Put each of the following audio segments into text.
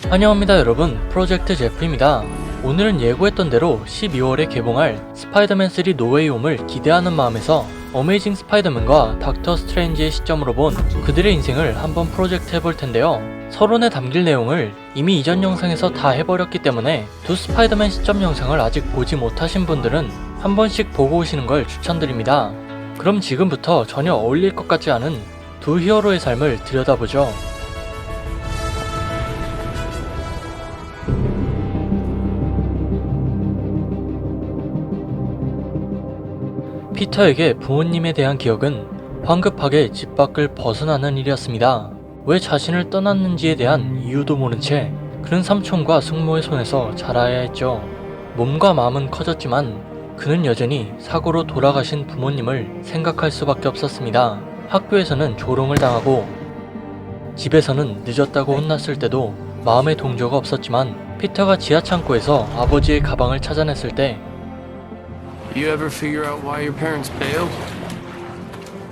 환영합니다 여러분, 프로젝트 제프입니다. 오늘은 예고했던 대로 12월에 개봉할 스파이더맨 3 노웨이 홈을 기대하는 마음에서 어메이징 스파이더맨과 닥터 스트레인지의 시점으로 본 그들의 인생을 한번 프로젝트 해볼 텐데요. 서론에 담길 내용을 이미 이전 영상에서 다 해버렸기 때문에 두 스파이더맨 시점 영상을 아직 보지 못하신 분들은 한 번씩 보고 오시는 걸 추천드립니다. 그럼 지금부터 전혀 어울릴 것 같지 않은 두 히어로의 삶을 들여다보죠. 피터에게 부모님에 대한 기억은 황급하게 집 밖을 벗어나는 일이었습니다. 왜 자신을 떠났는지에 대한 이유도 모른 채 그는 삼촌과 숙모의 손에서 자라야 했죠. 몸과 마음은 커졌지만 그는 여전히 사고로 돌아가신 부모님을 생각할 수밖에 없었습니다. 학교에서는 조롱을 당하고 집에서는 늦었다고 혼났을 때도 마음의 동조가 없었지만 피터가 지하 창고에서 아버지의 가방을 찾아냈을 때 You ever figure out why your parents bailed?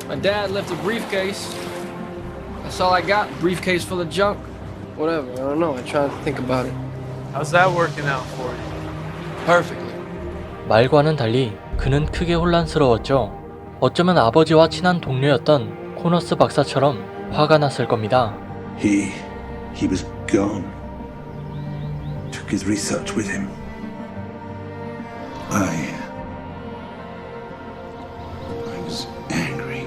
My dad left a briefcase. That's all I got. Briefcase full of junk. Whatever, I don't know. I try to think about it. How's that working out for you? Perfectly. 말과는 달리 그는 크게 혼란스러웠죠. 어쩌면 아버지와 친한 동료였던 코너스 박사처럼 화가 났을 겁니다. He was gone. Took his research with him. I was angry.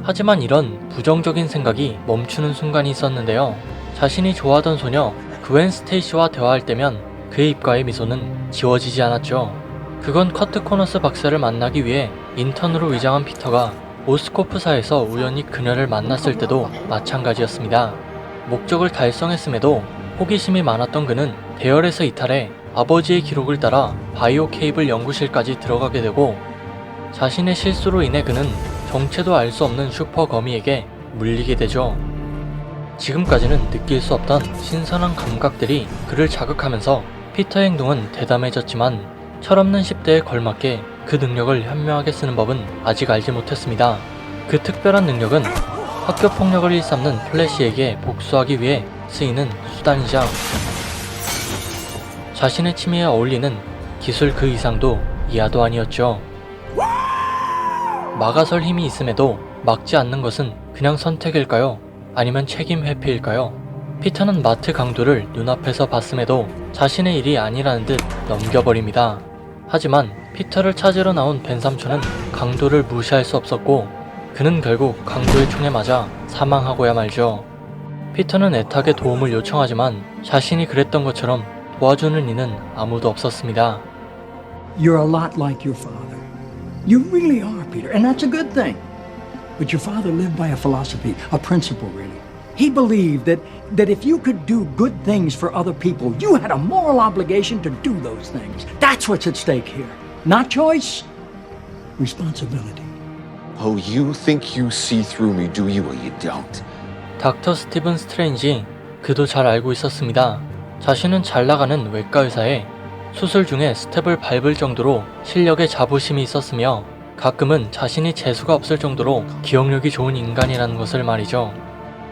하지만 이런 부정적인 생각이 멈추는 순간이 있었는데요. 자신이 좋아하던 소녀 그웬 스테이시와 대화할 때면 그의 입가의 미소는 지워지지 않았죠. 그건 커트 코너스 박사를 만나기 위해 인턴으로 위장한 피터가 오스코프사에서 우연히 그녀를 만났을 때도 마찬가지였습니다. 목적을 달성했음에도 호기심이 많았던 그는 대열에서 이탈해 아버지의 기록을 따라 바이오 케이블 연구실까지 들어가게 되고 자신의 실수로 인해 그는 정체도 알 수 없는 슈퍼 거미에게 물리게 되죠. 지금까지는 느낄 수 없던 신선한 감각들이 그를 자극하면서 피터의 행동은 대담해졌지만 철없는 10대에 걸맞게 그 능력을 현명하게 쓰는 법은 아직 알지 못했습니다. 그 특별한 능력은 학교 폭력을 일삼는 플래시에게 복수하기 위해 쓰이는 수단이자 자신의 취미에 어울리는 기술 그 이상도 이하도 아니었죠. 막아설 힘이 있음에도 막지 않는 것은 그냥 선택일까요? 아니면 책임 회피일까요? 피터는 마트 강도를 눈앞에서 봤음에도 자신의 일이 아니라는 듯 넘겨버립니다. 하지만 피터를 찾으러 나온 벤 삼촌은 강도를 무시할 수 없었고 그는 결국 강도의 총에 맞아 사망하고야 말죠. 피터는 애타게 도움을 요청하지만 자신이 그랬던 것처럼 도와주는 이는 아무도 없었습니다. You're a lot like your father. You really are, Peter, and that's a good thing. But your father lived by a philosophy, a principle, really. He believed that if you could do good things for other people, you had a moral obligation to do those things. That's what's at stake here. Not choice, responsibility. Oh, you think you see through me, do you, or you don't? 닥터 스티븐 스트레인지 그도 잘 알고 있었습니다. 자신은 잘 나가는 외과 의사에 수술 중에 스텝을 밟을 정도로 실력에 자부심이 있었으며 가끔은 자신이 재수가 없을 정도로 기억력이 좋은 인간이라는 것을 말이죠.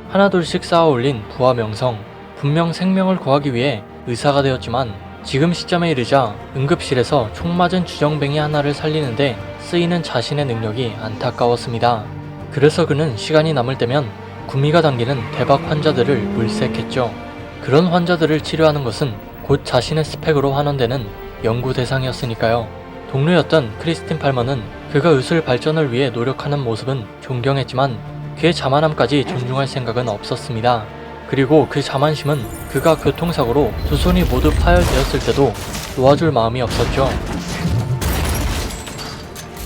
하나둘씩 쌓아올린 부와 명성, 분명 생명을 구하기 위해 의사가 되었지만 지금 시점에 이르자 응급실에서 총 맞은 주정뱅이 하나를 살리는데 쓰이는 자신의 능력이 안타까웠습니다. 그래서 그는 시간이 남을 때면 구미가 당기는 대박 환자들을 물색했죠. 그런 환자들을 치료하는 것은 곧 자신의 스펙으로 환원되는 연구 대상이었으니까요. 동료였던 크리스틴 팔머는 그가 의술 발전을 위해 노력하는 모습은 존경했지만 그의 자만함까지 존중할 생각은 없었습니다. 그리고 그 자만심은 그가 교통사고로 두 손이 모두 파열되었을 때도 놓아줄 마음이 없었죠.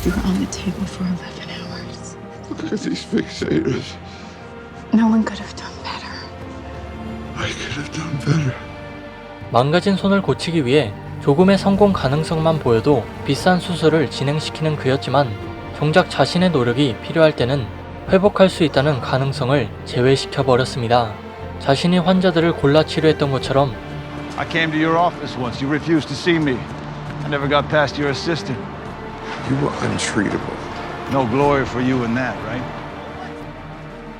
You were on the table for 11 hours. Look at these fixators. No one could have done better. I could have done better. 망가진 손을 고치기 위해 조금의 성공 가능성만 보여도 비싼 수술을 진행시키는 그였지만 정작 자신의 노력이 필요할 때는 회복할 수 있다는 가능성을 제외시켜버렸습니다. 자신이 환자들을 골라 치료했던 것처럼 I came to your office once. You refused to see me. I never got past your assistant. You were untreatable. No glory for you in that, right?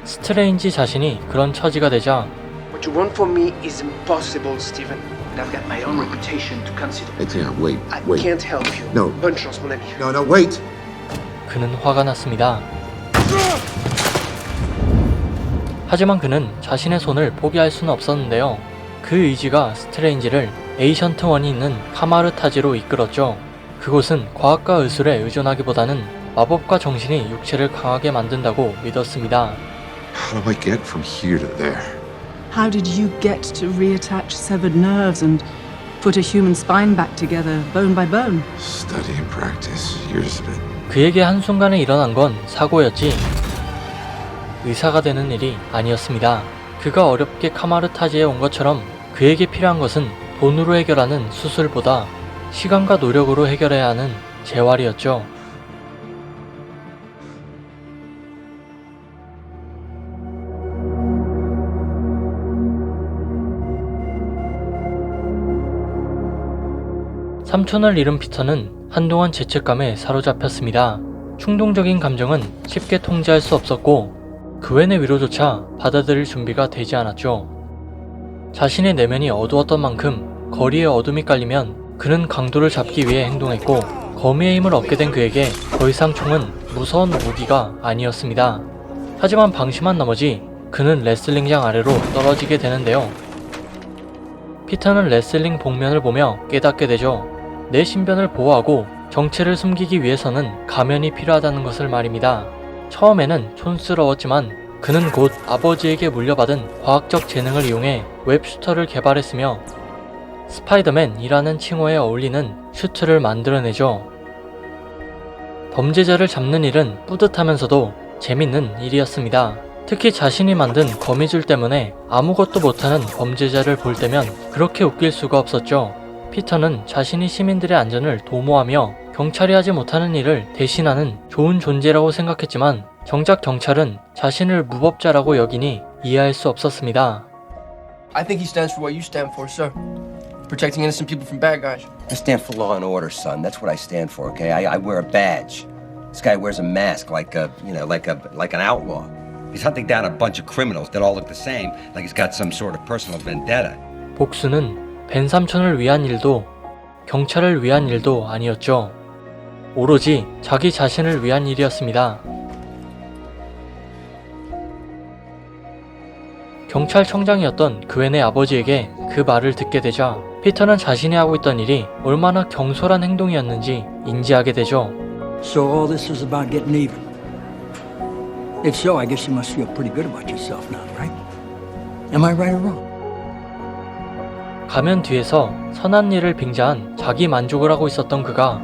스트레인지 자신이 그런 처지가 되자 What you want from me is impossible, Stephen. And I've got my own reputation to consider. Adrian, wait. I Wait. can't help you. No. Bonne chance, mon ami. No, no, wait. 그는 화가 났습니다. 하지만 그는 자신의 손을 포기할 수는 없었는데요. 그 의지가 스트레인지를 에이션트 원이 있는 카마르타지로 이끌었죠. 그곳은 과학과 의술에 의존하기보다는 마법과 정신이 육체를 강하게 만든다고 믿었습니다. How do I get from here to there? How did you get to reattach severed nerves and put a human spine back together, bone by bone? Study and practice. Years of it. 그에게 한순간에 일어난 건 사고였지 의사가 되는 일이 아니었습니다. 그가 어렵게 카마르타지에 온 것처럼 그에게 필요한 것은 돈으로 해결하는 수술보다 시간과 노력으로 해결해야 하는 재활이었죠. 삼촌을 잃은 피터는 한동안 죄책감에 사로잡혔습니다. 충동적인 감정은 쉽게 통제할 수 없었고 그 외의 위로조차 받아들일 준비가 되지 않았죠. 자신의 내면이 어두웠던 만큼 거리에 어둠이 깔리면 그는 강도를 잡기 위해 행동했고 거미의 힘을 얻게 된 그에게 더 이상 총은 무서운 무기가 아니었습니다. 하지만 방심한 나머지 그는 레슬링장 아래로 떨어지게 되는데요. 피터는 레슬링 복면을 보며 깨닫게 되죠. 내 신변을 보호하고 정체를 숨기기 위해서는 가면이 필요하다는 것을 말입니다. 처음에는 촌스러웠지만 그는 곧 아버지에게 물려받은 과학적 재능을 이용해 웹슈터를 개발했으며 스파이더맨이라는 칭호에 어울리는 슈트를 만들어내죠. 범죄자를 잡는 일은 뿌듯하면서도 재밌는 일이었습니다. 특히 자신이 만든 거미줄 때문에 아무것도 못하는 범죄자를 볼 때면 그렇게 웃길 수가 없었죠. 피터는 자신이 시민들의 안전을 도모하며 경찰이 하지 못하는 일을 대신하는 좋은 존재라고 생각했지만 정작 경찰은 자신을 무법자라고 여기니 이해할 수 없었습니다. I think he stands for what you stand for, sir. Protecting innocent people from bad guys. I stand for law and order, son. That's what I stand for, okay? I wear a badge. This guy wears a mask like an outlaw. He's hunting down a bunch of criminals that all look the same, like he's got some sort of personal vendetta. 복수는 벤 삼촌을 위한 일도 경찰을 위한 일도 아니었죠. 오로지 자기 자신을 위한 일이었습니다. 경찰청장이었던 그웬의 아버지에게 그 말을 듣게 되자 피터는 자신이 하고 있던 일이 얼마나 경솔한 행동이었는지 인지하게 되죠. So all this is about getting even. If so, I guess you must feel pretty good about yourself now, right? Am I right or wrong? 가면 뒤에서 선한 일을 빙자한 자기 만족을 하고 있었던 그가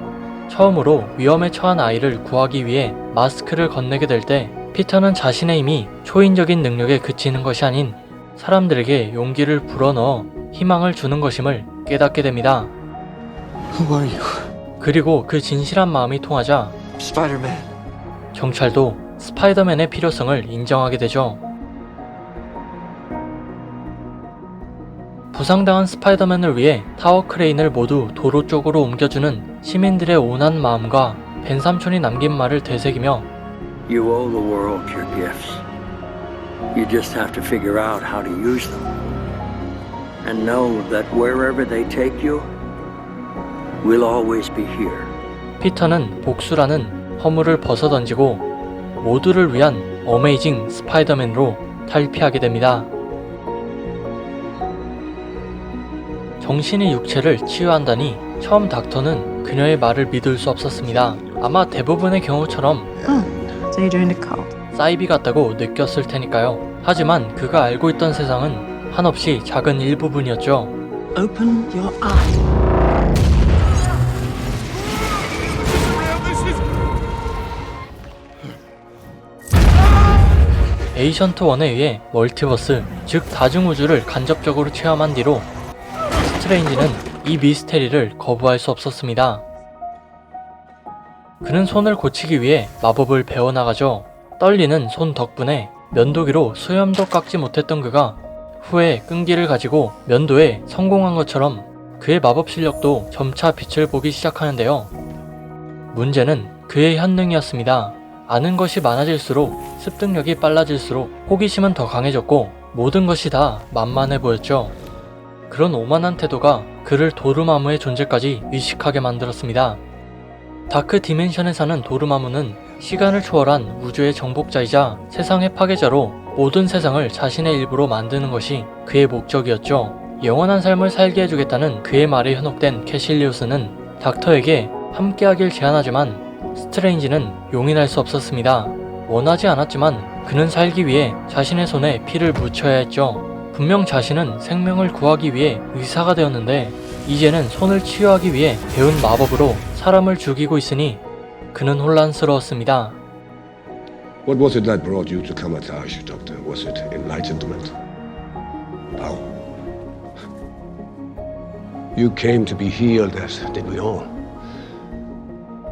처음으로 위험에 처한 아이를 구하기 위해 마스크를 건네게 될 때 피터는 자신의 힘이 초인적인 능력에 그치는 것이 아닌 사람들에게 용기를 불어넣어 희망을 주는 것임을 깨닫게 됩니다. Who are you? 그리고 그 진실한 마음이 통하자 Spider-Man. 경찰도 스파이더맨의 필요성을 인정하게 되죠. 부상당한 스파이더맨을 위해 타워 크레인을 모두 도로 쪽으로 옮겨주는 시민들의 온한 마음과 벤 삼촌이 남긴 말을 되새기며 You owe the world your gifts. You just have to figure out how to use them. And know that wherever they take you, we'll always be here. 피터는 복수라는 허물을 벗어던지고 모두를 위한 어메이징 스파이더맨으로 탈피하게 됩니다. 정신이 육체를 치유한다니 처음 닥터는 그녀의 말을 믿을 수 없었습니다. 아마 대부분의 경우처럼 So you joined a cult. 사이비 같다고 느꼈을 테니까요. 하지만 그가 알고 있던 세상은 한없이 작은 일부분이었죠. Open your eyes. 에이션트 1에 의해 멀티버스, 즉 다중우주를 간접적으로 체험한 뒤로 스트레인지는 이 미스테리를 거부할 수 없었습니다. 그는 손을 고치기 위해 마법을 배워나가죠. 떨리는 손 덕분에 면도기로 수염도 깎지 못했던 그가 후에 끈기를 가지고 면도에 성공한 것처럼 그의 마법 실력도 점차 빛을 보기 시작하는데요. 문제는 그의 현능이었습니다. 아는 것이 많아질수록 습득력이 빨라질수록 호기심은 더 강해졌고 모든 것이 다 만만해 보였죠. 그런 오만한 태도가 그를 도르마무의 존재까지 의식하게 만들었습니다. 다크 디멘션에 사는 도르마무는 시간을 초월한 우주의 정복자이자 세상의 파괴자로 모든 세상을 자신의 일부로 만드는 것이 그의 목적이었죠. 영원한 삶을 살게 해주겠다는 그의 말에 현혹된 캐실리우스는 닥터에게 함께하길 제안하지만 스트레인지는 용인할 수 없었습니다. 원하지 않았지만 그는 살기 위해 자신의 손에 피를 묻혀야 했죠. 분명 자신은 생명을 구하기 위해 의사가 되었는데 이제는 손을 치유하기 위해 배운 마법으로 사람을 죽이고 있으니 그는 혼란스러웠습니다. What was it that brought you to Kamatash, Doctor? Was it enlightenment? Power? You came to be healed, as did we all.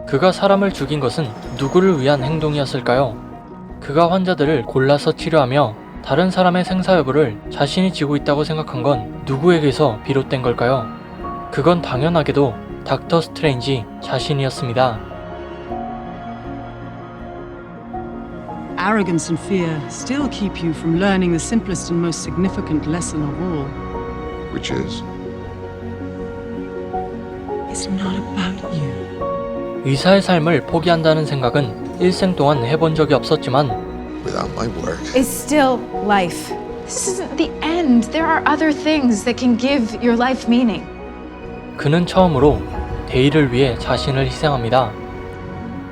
그가 사람을 죽인 것은 누구를 위한 행동이었을까요? 그가 환자들을 골라서 치료하며 다른 사람의 생사 여부를 자신이 지고 있다고 생각한 건 누구에게서 비롯된 걸까요? 그건 당연하게도 닥터 스트레인지 자신이었습니다. Arrogance and fear still keep you from learning the simplest and most significant lesson of all. Which is? It's not about you. 의사의 삶을 포기한다는 생각은 일생 동안 해본 적이 없었지만 Without my work. It's still life. This isn't the end. There are other things that can give your life meaning. 그는 처음으로 대의를 위해 자신을 희생합니다.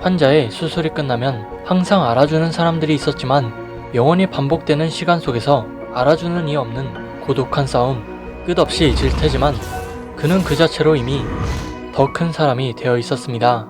환자의 수술이 끝나면 항상 알아주는 사람들이 있었지만 영원히 반복되는 시간 속에서 알아주는 이 없는 고독한 싸움. 끝없이 질 테지만 그는 그 자체로 이미 더 큰 사람이 되어 있었습니다.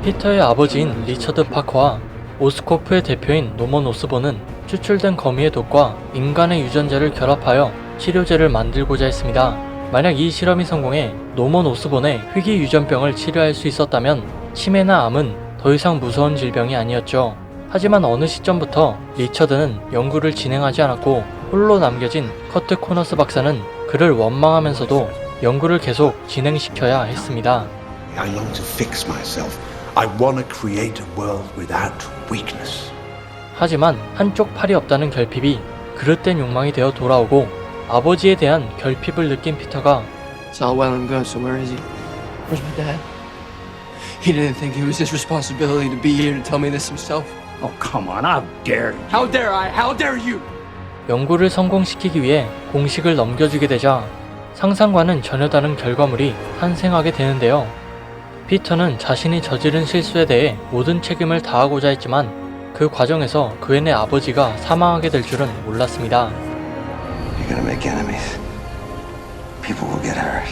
피터의 아버지인 리처드 파커와 오스코프의 대표인 노먼 오스본은 추출된 거미의 독과 인간의 유전자를 결합하여 치료제를 만들고자 했습니다. 만약 이 실험이 성공해 노먼 오스본의 희귀 유전병을 치료할 수 있었다면 치매나 암은 더 이상 무서운 질병이 아니었죠. 하지만 어느 시점부터 리처드는 연구를 진행하지 않았고 홀로 남겨진 커트 코너스 박사는 그를 원망하면서도 연구를 계속 진행시켜야 했습니다. I long to fix myself. I want to create a world without weakness. 하지만 한쪽 팔이 없다는 결핍이 그릇된 욕망이 되어 돌아오고 아버지에 대한 결핍을 느낀 피터가 It's all well and good, so where is he? Where's my dad? He didn't think it was his responsibility to be here to tell me this himself. Oh, come on, how dare you? How dare I? How dare you? 연구를 성공시키기 위해 공식을 넘겨주게 되자 상상과는 전혀 다른 결과물이 탄생하게 되는데요. 피터는 자신이 저지른 실수에 대해 모든 책임을 다하고자 했지만 그 과정에서 그의 아버지가 사망하게 될 줄은 몰랐습니다. You're gonna make enemies. People will get hurt.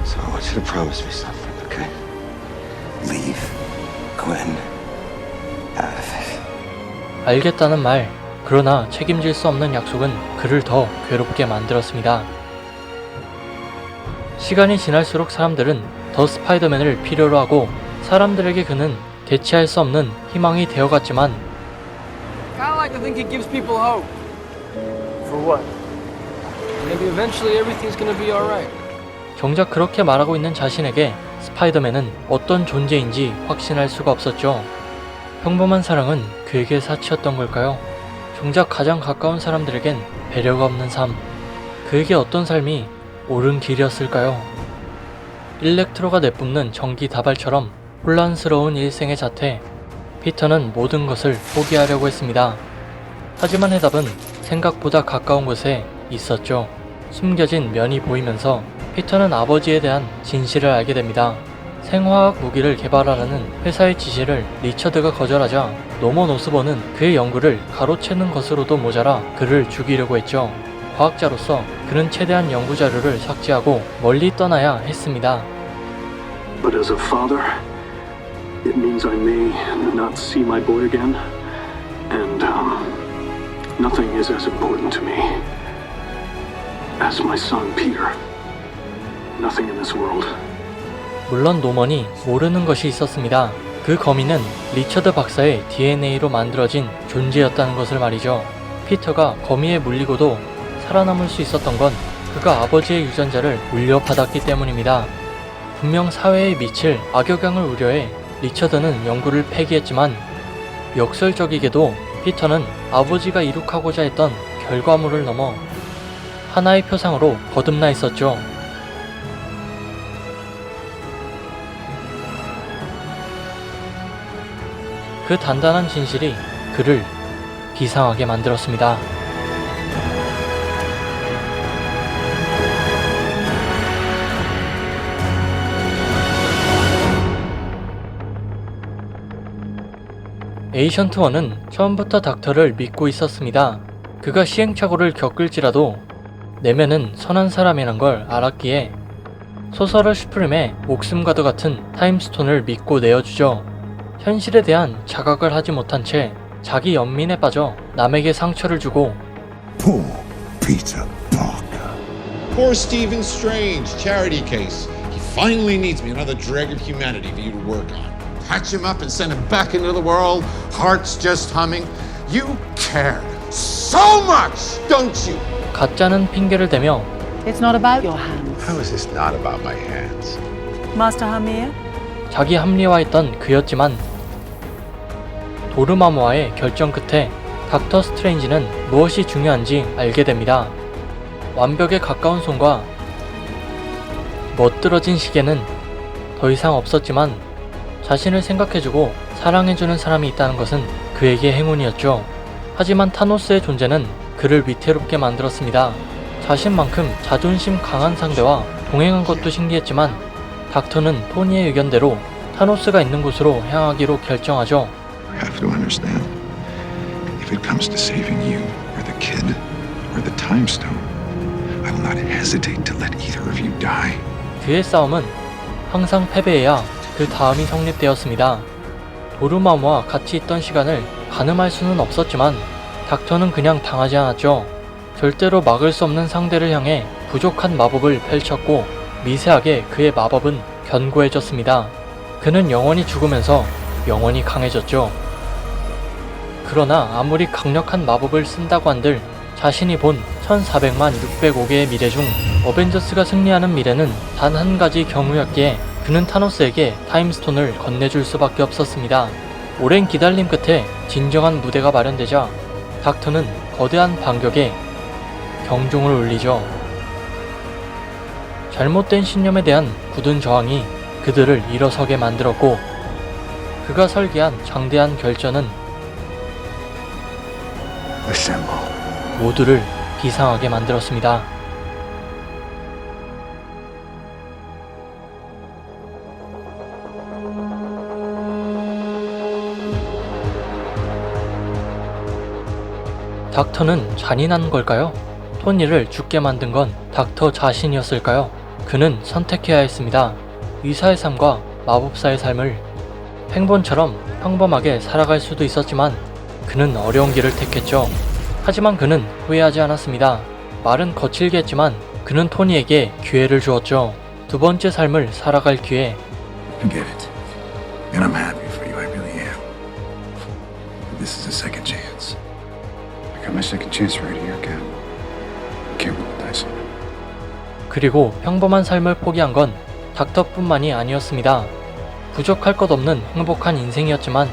So I want you to promise me something, okay? Leave Gwen out of it. 알겠다는 말, 그러나 책임질 수 없는 약속은 그를 더 괴롭게 만들었습니다. 시간이 지날수록 사람들은 더 스파이더맨을 필요로 하고 사람들에게 그는 대체할 수 없는 희망이 되어갔지만 Kind of like to think it gives people hope. For what? Maybe eventually everything's gonna be alright. 정작 그렇게 말하고 있는 자신에게 스파이더맨은 어떤 존재인지 확신할 수가 없었죠. 평범한 사랑은 그에게 사치였던 걸까요? 정작 가장 가까운 사람들에겐 배려가 없는 삶. 그에게 어떤 삶이 옳은 길이었을까요? 일렉트로가 내뿜는 전기 다발처럼 혼란스러운 일생의 자태. 피터는 모든 것을 포기하려고 했습니다. 하지만 해답은 생각보다 가까운 곳에 있었죠. 숨겨진 면이 보이면서 피터는 아버지에 대한 진실을 알게 됩니다. 생화학 무기를 개발하라는 회사의 지시를 리처드가 거절하자 노먼 오스본은 그의 연구를 가로채는 것으로도 모자라 그를 죽이려고 했죠. 과학자로서 그는 최대한 연구 자료를 삭제하고 멀리 떠나야 했습니다. But as a father, it means I may not see my boy again, and nothing is as important to me as my son Peter. nothing in this world. 물론 노먼이 모르는 것이 있었습니다. 그 거미는 리처드 박사의 DNA로 만들어진 존재였다는 것을 말이죠. 피터가 거미에 물리고도 살아남을 수 있었던 건 그가 아버지의 유전자를 물려받았기 때문입니다. 분명 사회에 미칠 악영향을 우려해 리처드는 연구를 폐기했지만 역설적이게도 피터는 아버지가 이룩하고자 했던 결과물을 넘어 하나의 표상으로 거듭나 있었죠. 그 단단한 진실이 그를 비상하게 만들었습니다. 에이션트 1은 처음부터 닥터를 믿고 있었습니다. 그가 시행착오를 겪을지라도 내면은 선한 사람이란 걸 알았기에 소설을 슈프림의 목숨과도 같은 타임스톤을 믿고 내어주죠. 현실에 대한 자각을 하지 못한 채 자기 연민에 빠져 남에게 상처를 주고 Poor Peter Parker. Poor Stephen Strange, charity case. He finally needs me, another dreg of humanity for you to work on. Patch him up and send him back into the world, hearts just humming. You care so much, don't you? 가짜는 핑계를 대며 It's not about your hands. How is this not about my hands? Master Hamir? 자기 합리화했던 그였지만 도르마무와의 결정 끝에 닥터 스트레인지는 무엇이 중요한지 알게 됩니다. 완벽에 가까운 손과 멋들어진 시계는 더 이상 없었지만 자신을 생각해주고 사랑해주는 사람이 있다는 것은 그에게 행운이었죠. 하지만 타노스의 존재는 그를 위태롭게 만들었습니다. 자신만큼 자존심 강한 상대와 동행한 것도 신기했지만 닥터는 토니의 의견대로 타노스가 있는 곳으로 향하기로 결정하죠. You have to understand. If it comes to saving you, or the kid, or the time stone, I will not hesitate to let either of you die. 그의 싸움은 항상 패배해야 그 다음이 성립되었습니다. 도르마무와 같이 있던 시간을 가늠할 수는 없었지만 닥터는 그냥 당하지 않았죠. 절대로 막을 수 없는 상대를 향해 부족한 마법을 펼쳤고 미세하게 그의 마법은 견고해졌습니다. 그는 영원히 죽으면서 영원히 강해졌죠. 그러나 아무리 강력한 마법을 쓴다고 한들 자신이 본 1400만 605개의 미래 중 어벤져스가 승리하는 미래는 단 한 가지 경우였기에 그는 타노스에게 타임스톤을 건네줄 수밖에 없었습니다. 오랜 기다림 끝에 진정한 무대가 마련되자 닥터는 거대한 반격에 경종을 울리죠. 잘못된 신념에 대한 굳은 저항이 그들을 일어서게 만들었고 그가 설계한 장대한 결전은 모두를 비상하게 만들었습니다. 닥터는 잔인한 걸까요? 토니를 죽게 만든 건 닥터 자신이었을까요? 그는 선택해야 했습니다. 의사의 삶과 마법사의 삶을 행본처럼 평범하게 살아갈 수도 있었지만 그는 어려운 길을 택했죠. 하지만 그는 후회하지 않았습니다. 말은 거칠게 했지만 그는 토니에게 기회를 주었죠. 두 번째 삶을 살아갈 기회. I get it. And I'm happy for you, I really am. But this is a second chance. I got my second chance right here, Cap. Can't roll the dice on it. 그리고 평범한 삶을 포기한 건 닥터뿐만이 아니었습니다. 부족할 것 없는 행복한 인생이었지만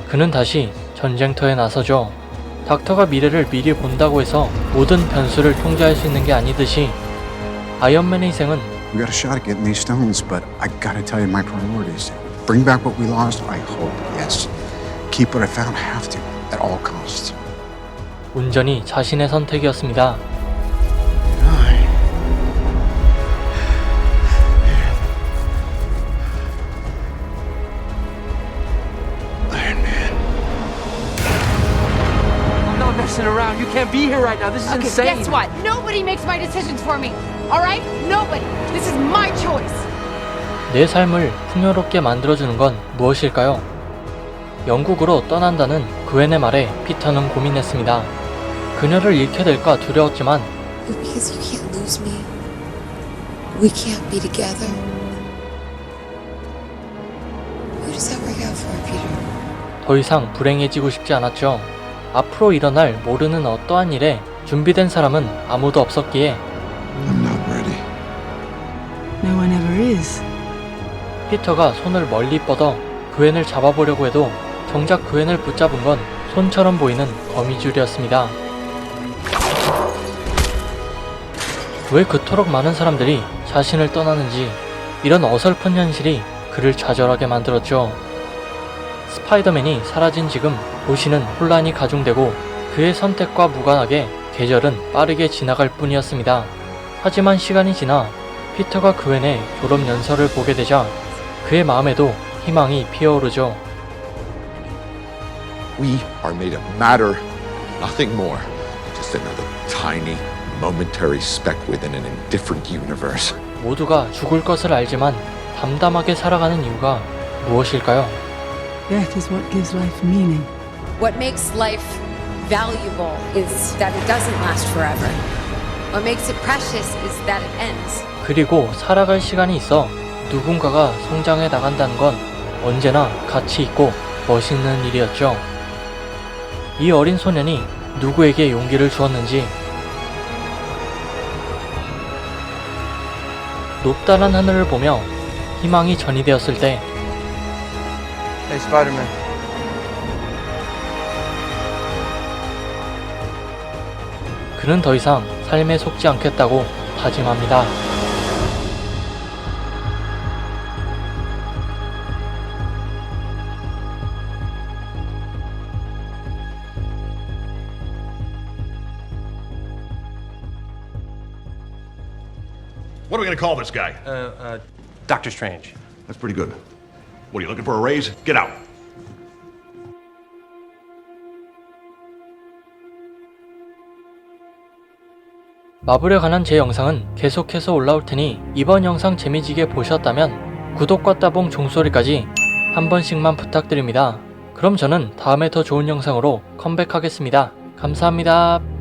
그는 다시 전쟁터에 나서죠. 닥터가 미래를 미리 본다고 해서 모든 변수를 통제할 수 있는 게 아니듯이 아이언맨의 희생은 We got a shot at getting these stones, but I gotta tell you my priorities. Bring back what we lost? I hope, yes. Keep what I found? Have to, at all costs. 온전히 자신의 선택이었습니다. Around. You can't be here right now. This is insane. Guess what? Nobody makes my decisions for me. All right? Nobody. This is my choice. 내 삶을 풍요롭게 만들어주는 건 무엇일까요? 영국으로 떠난다는 그웬의 말에 피터는 고민했습니다. 그녀를 잃게 될까 두려웠지만 Because you can't lose me. We can't be together. Who does that work out for, Peter? 더 이상 불행해지고 싶지 않았죠. 앞으로 일어날 모르는 어떠한 일에 준비된 사람은 아무도 없었기에 No one ever is. 피터가 손을 멀리 뻗어 그웬을 잡아보려고 해도 정작 그웬을 붙잡은 건 손처럼 보이는 거미줄이었습니다. 왜 그토록 많은 사람들이 자신을 떠나는지 이런 어설픈 현실이 그를 좌절하게 만들었죠. 스파이더맨이 사라진 지금 도시는 혼란이 가중되고 그의 선택과 무관하게 계절은 빠르게 지나갈 뿐이었습니다. 하지만 시간이 지나 피터가 그웬의 졸업 연설을 보게 되자 그의 마음에도 희망이 피어오르죠. We are made of matter, nothing more. Just another tiny, momentary speck within an indifferent universe. 모두가 죽을 것을 알지만 담담하게 살아가는 이유가 무엇일까요? Death is what gives life meaning. What makes life valuable is that it doesn't last forever. What makes it precious is that it ends. 그리고 살아갈 시간이 있어 누군가가 성장해 나간다는 건 언제나 가치 있고 멋있는 일이었죠. 이 어린 소년이 누구에게 용기를 주었는지 높다란 하늘을 보며 희망이 전이되었을 때 Hey, Spider-Man. 그는 더 이상 삶에 속지 않겠다고 다짐합니다. What are we gonna call this guy? Doctor Strange. That's pretty good. What, are you looking for a raise? Get out. 마블에 관한 제 영상은 계속해서 올라올 테니 이번 영상 재미지게 보셨다면 구독과 따봉 종소리까지 한 번씩만 부탁드립니다. 그럼 저는 다음에 더 좋은 영상으로 컴백하겠습니다. 감사합니다.